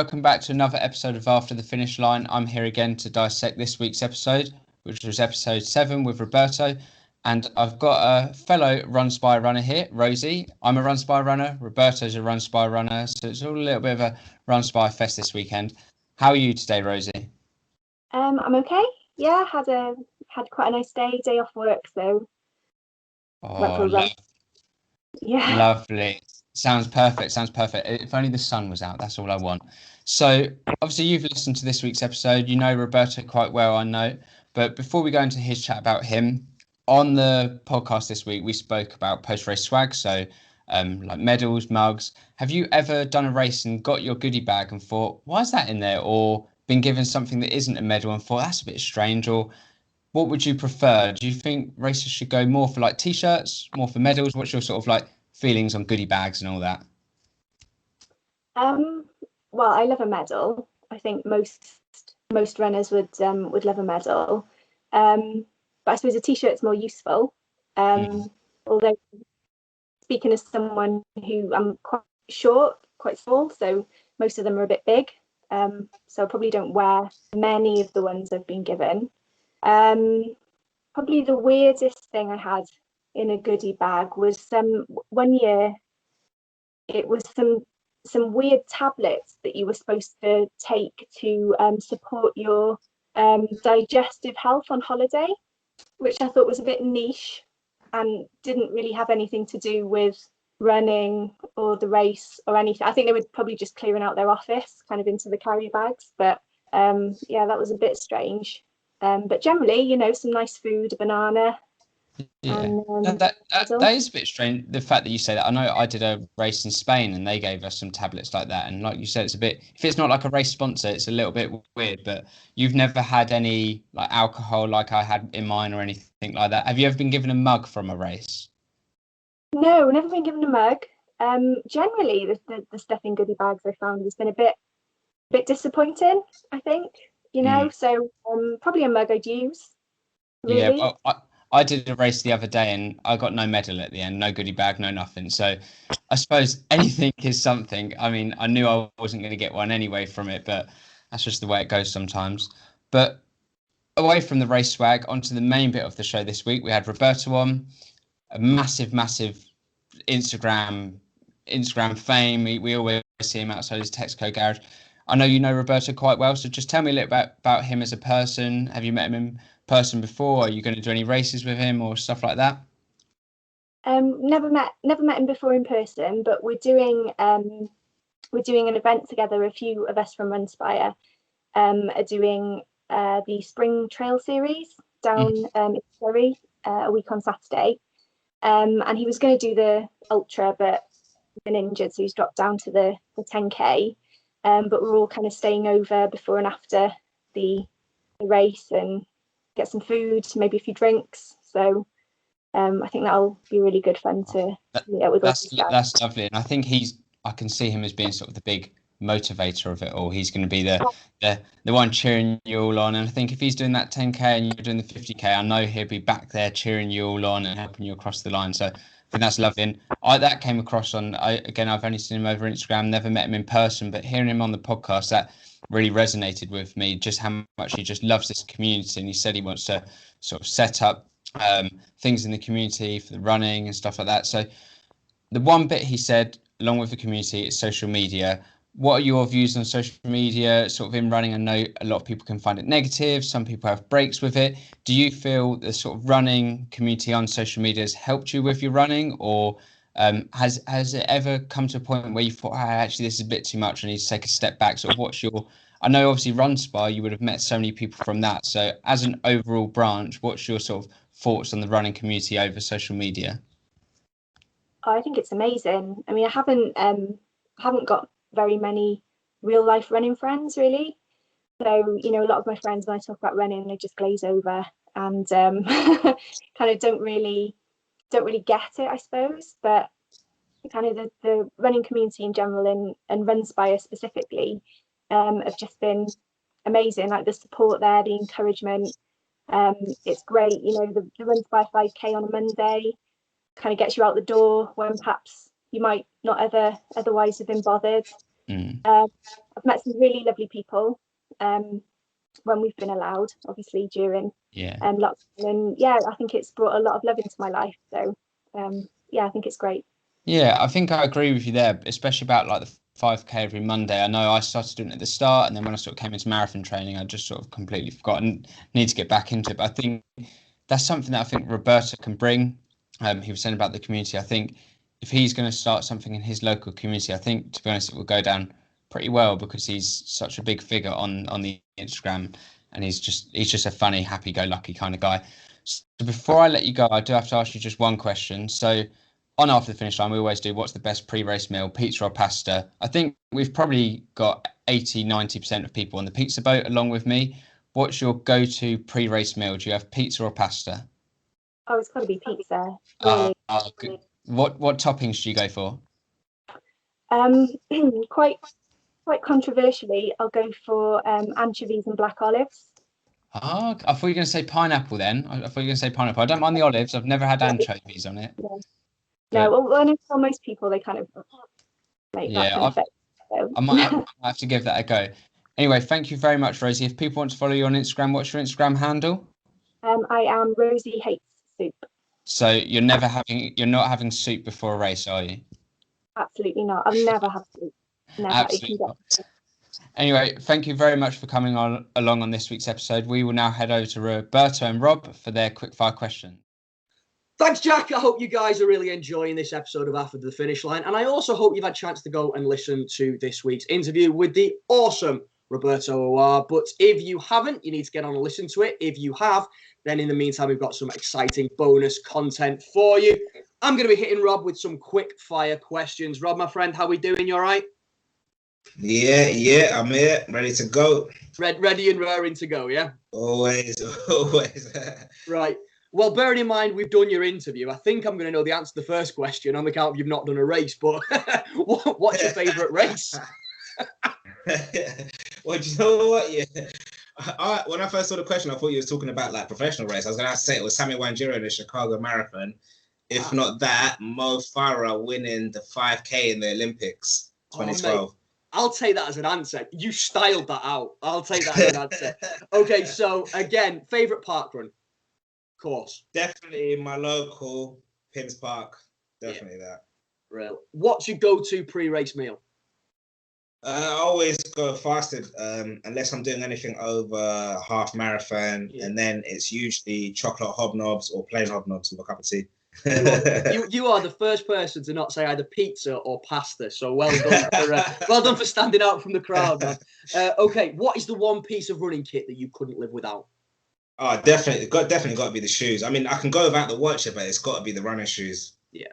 welcome back to another episode of After the Finish Line. I'm here again to dissect this week's episode, which was episode 7 with Roberto. And I've got a fellow Runspire runner here, Rosie. I'm a Runspire runner. Roberto's a Runspire runner. So it's all a little bit of a Runspire fest this weekend. How are you today, Rosie? I'm okay. Yeah, had quite a nice day off work, so went for a run. Yeah. Lovely. Sounds perfect. If only the sun was out, that's all I want. So obviously you've listened to this week's episode. You know Roberto quite well, I know. But before we go into his chat about him, on the podcast this week, we spoke about post-race swag. So like medals, mugs. Have you ever done a race and got your goodie bag and thought, why is that in there? Or been given something that isn't a medal and thought, that's a bit strange? Or what would you prefer? Do you think racers should go more for like t-shirts, more for medals? What's your sort of like feelings on goodie bags and all that? Well, I love a medal. I think most runners would love a medal. But I suppose a t-shirt's more useful. Although speaking as someone who I'm quite short, quite small, so most of them are a bit big. So I probably don't wear many of the ones I've been given. Probably the weirdest thing I had in a goodie bag was one year it was some weird tablets that you were supposed to take to support your digestive health on holiday, which I thought was a bit niche and didn't really have anything to do with running or the race or anything. I think they were probably just clearing out their office kind of into the carry bags, but yeah, that was a bit strange. But generally, some nice food, a banana. Yeah, and, that is a bit strange, the fact that you say that. I know I did a race in Spain and they gave us some tablets like that, and like you said, it's a bit, if it's not like a race sponsor, it's a little bit weird. But you've never had any like alcohol like I had in mine or anything like that. Have you ever been given a mug from a race? No, never been given a mug. Generally the stuff in goodie bags I found has been a bit disappointing, I think, so probably a mug I'd use, really. Yeah, well, I did a race the other day and I got no medal at the end, no goodie bag, no nothing. So I suppose anything is something. I mean, I knew I wasn't going to get one anyway from it, but that's just the way it goes sometimes. But away from the race swag, onto the main bit of the show this week, we had Roberto on, a massive Instagram fame. We always see him outside his Texaco garage. I know you know Roberto quite well, so just tell me a little bit about him as a person. Have you met him in person before? Are you going to do any races with him or stuff like that? Never met him before in person, but we're doing an event together. A few of us from Runspire are doing the Spring Trail Series down in Surrey a week on Saturday. And he was going to do the ultra, but he's been injured, so he's dropped down to the 10K. But we're all kind of staying over before and after the race and get some food, maybe a few drinks. So I think that'll be really good fun to meet up with. That's lovely, and I think I can see him as being sort of the big motivator of it all. He's going to be the one cheering you all on, and I think if he's doing that 10K and you're doing the 50K, I know he'll be back there cheering you all on and helping you across the line. So I think that's lovely. And that came across I've only seen him over Instagram, never met him in person, but hearing him on the podcast, that really resonated with me, just how much he just loves this community. And he said he wants to sort of set up things in the community for the running and stuff like that. So the one bit he said, along with the community, is social media. What are your views on social media sort of in running? I know a lot of people can find it negative. Some people have breaks with it. Do you feel the sort of running community on social media has helped you with your running, or has it ever come to a point where you thought, actually, this is a bit too much, I need to take a step back? Sort of I know obviously Runspire, you would have met so many people from that. So as an overall branch, what's your sort of thoughts on the running community over social media? I think it's amazing. I mean, I haven't got very many real life running friends, really. So, a lot of my friends, when I talk about running, they just glaze over and kind of don't really get it, I suppose. But kind of the running community in general and Runspire specifically have just been amazing. Like the support there, the encouragement. It's great. The Runspire 5K on a Monday kind of gets you out the door when perhaps you might not otherwise have been bothered. I've met some really lovely people when we've been allowed, obviously during lockdown, and I think it's brought a lot of love into my life. So I think it's great. Yeah, I think I agree with you there, especially about like the 5K every Monday. I know I started doing it at the start, and then when I sort of came into marathon training, I just sort of completely forgotten. Need to get back into it. But I think that's something that I think Roberto can bring. He was saying about the community. I think if he's going to start something in his local community, I think, to be honest, it will go down pretty well because he's such a big figure on the Instagram, and he's just a funny, happy-go-lucky kind of guy. So before I let you go, I do have to ask you just one question. So on After the Finish Line, we always do what's the best pre-race meal, pizza or pasta. I think we've probably got 80-90% of people on the pizza boat along with me. What's your go-to pre-race meal? Do you have pizza or pasta? Oh, it's got to be pizza. Really. What toppings do you go for? Quite controversially, I'll go for anchovies and black olives. Oh, I thought you were going to say pineapple then. I thought you were going to say pineapple. I don't mind the olives. I've never had anchovies on it. No, well, I know for most people, they kind of make that perfect. So. I might have to give that a go. Anyway, thank you very much, Rosie. If people want to follow you on Instagram, what's your Instagram handle? I am Rosie Hates Soup. So you're not having soup before a race, are you? Absolutely not. I've never had soup. Never. Absolutely not. Anyway, thank you very much for coming along on this week's episode. We will now head over to Roberto and Rob for their quickfire questions. Thanks, Jack. I hope you guys are really enjoying this episode of After the Finish Line. And I also hope you've had a chance to go and listen to this week's interview with the awesome Roberto Owor. But if you haven't, you need to get on and listen to it. If you have, then in the meantime, we've got some exciting bonus content for you. I'm going to be hitting Rob with some quick fire questions. Rob, my friend, how we doing? You all right? Yeah, I'm here, ready to go. Ready and raring to go, yeah? Always. Right. Well, bearing in mind we've done your interview, I think I'm going to know the answer to the first question on the account of you've not done a race, but what's your favourite race? Well, do you know what? Yeah. When I first saw the question, I thought you were talking about like professional race. I was going to say it was Sammy Wanjiro in the Chicago Marathon. If not that, Mo Farah winning the 5K in the Olympics 2012. I'll take that as an answer. You styled that out. I'll take that as an answer. Okay, so again, favourite park run? Course. Definitely my local Pins Park. Definitely that. Real. What's your go-to pre-race meal? I always go fasted unless I'm doing anything over half marathon, and then it's usually chocolate hobnobs or plain hobnobs with a cup of tea. You are the first person to not say either pizza or pasta, so well done for standing out from the crowd, man. Okay, what is the one piece of running kit that you couldn't live without? Oh, definitely got to be the shoes. I mean, I can go without the watch, but it's got to be the running shoes. Yeah,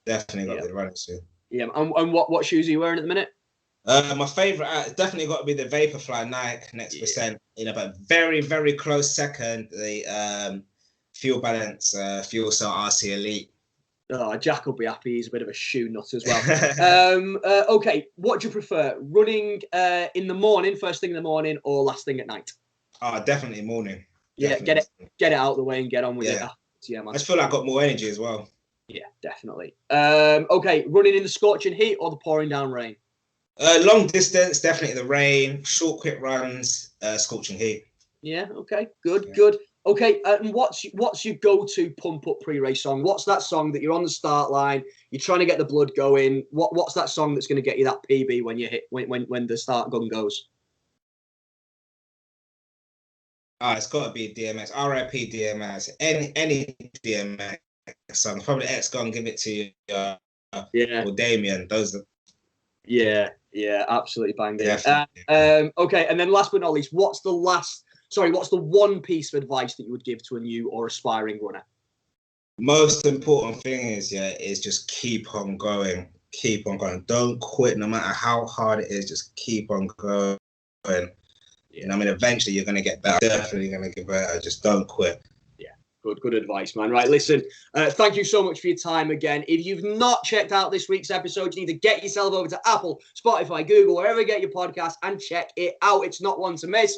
definitely got to be the running shoes. Yeah, and what shoes are you wearing at the minute? My favourite definitely got to be the Vaporfly Nike Next Percent. But very, very close second, the Fuel Balance Fuel Cell RC Elite. Oh, Jack will be happy. He's a bit of a shoe nut as well. Okay, what do you prefer? Running in the morning, first thing in the morning, or last thing at night? Oh, definitely morning. Yeah, definitely. get it out of the way and get on with it. Yeah, man. I just feel like I got more energy as well. Yeah, definitely. Okay, running in the scorching heat or the pouring down rain? Long distance, definitely the rain. Short, quick runs, scorching heat. Yeah. Okay. Good. Okay. And what's your go-to pump up pre-race song? What's that song that you're on the start line? You're trying to get the blood going. What's that song that's going to get you that PB when you hit when the start gun goes? It's got to be DMX. R.I.P. DMX. Any DMX song. Probably X Gon, Give It to You. Or Damien. Those are. Yeah, absolutely banging. Okay, and then last but not least, what's the one piece of advice that you would give to a new or aspiring runner? Most important thing is just keep on going. Keep on going. Don't quit no matter how hard it is. Just keep on going. You know, I mean, eventually you're going to get better. Definitely going to get better. Just don't quit. Yeah, good advice, man. Right, listen, thank you so much for your time again. If you've not checked out this week's episode, you need to get yourself over to Apple, Spotify, Google, wherever you get your podcast and check it out. It's not one to miss.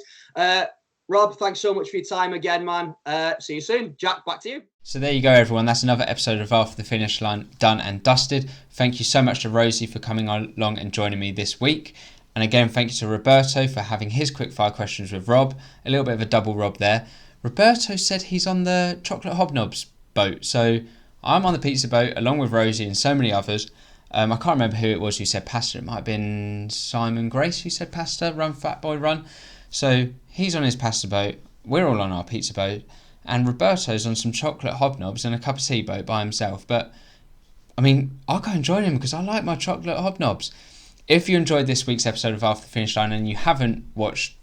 Rob, thanks so much for your time again, man. See you soon. Jack, back to you. So there you go, everyone. That's another episode of After the Finish Line done and dusted. Thank you so much to Rosie for coming along and joining me this week. And again, thank you to Roberto for having his quickfire questions with Rob. A little bit of a double Rob there. Roberto said he's on the chocolate hobnobs boat. So I'm on the pizza boat along with Rosie and so many others. I can't remember who it was who said pasta. It might have been Simon Grace who said pasta. Run, fat boy, run. So he's on his pasta boat. We're all on our pizza boat. And Roberto's on some chocolate hobnobs and a cup of tea boat by himself. But, I mean, I'll go and join him because I like my chocolate hobnobs. If you enjoyed this week's episode of After the Finish Line and you haven't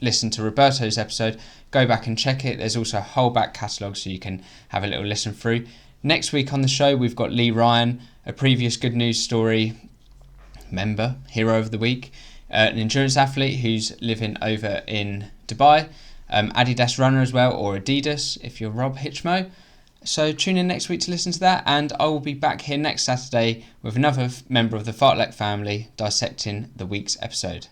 listened to Roberto's episode, go back and check it. There's also a whole back catalogue so you can have a little listen through. Next week on the show, we've got Lee Ryan, a previous Good News Story member, hero of the week, an endurance athlete who's living over in Dubai, Adidas runner as well, or Adidas if you're Rob Hitchmo. So tune in next week to listen to that, and I will be back here next Saturday with another member of the Fartlek family dissecting the week's episode.